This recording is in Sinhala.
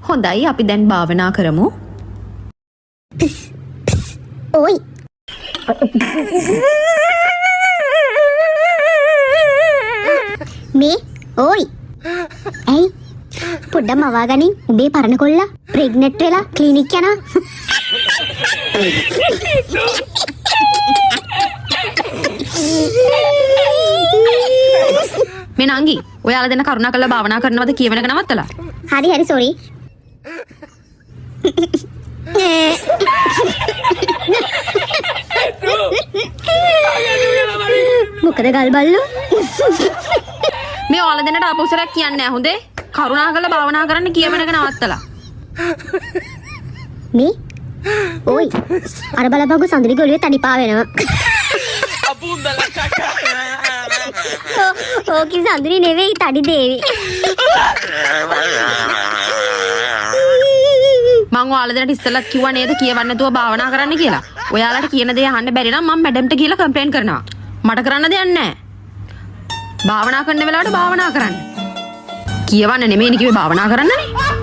හොඳයි අපි දැන් භාවනා කරමු. ඔයි. මේ ඔයි. ඇයි? පොඩ්ඩක් මවා ගනින්. උඹේ පරණ කොල්ලා ප්‍රෙග්නන්ට් වෙලා ක්ලිනික් යනවා. මේ නංගි ඔයාලා දෙන කරුණා කරලා භාවනා කරනවද කියවන එක නවත්තලා. හරි සෝරි. මොකද ගල් බල්ලෝ? මේ ඔයාලා දෙන්නට අපොසරයක් කියන්නේ නැහැ හොඳේ. කරුණා කරලා භාවනා කරන්න කියවන එක නවත්තලා. මේ ඔයි අර බලපංගු සඳුනි ගොළුවේ තනිපා වෙනවා. ඕකි සඳුනි නෙවෙයි තඩි දේවි. මං ඔයාලා දෙන්නට ඉස්සෙල්ලත් කිව්වා නේද කියවන්න නැතුව භාවනා කරන්න කියලා. ඔයාලට කියන දේ අහන්න බැරි නම් මම මැඩම්ට කියලා කම්ප්ලේන් කරනවා. මට කරන්න දෙයක් නැහැ. භාවනා කරන වෙලාවට භාවනා කරන්න. කියවන්න නෙමෙයි කිව්වේ භාවනා කරන්නනේ.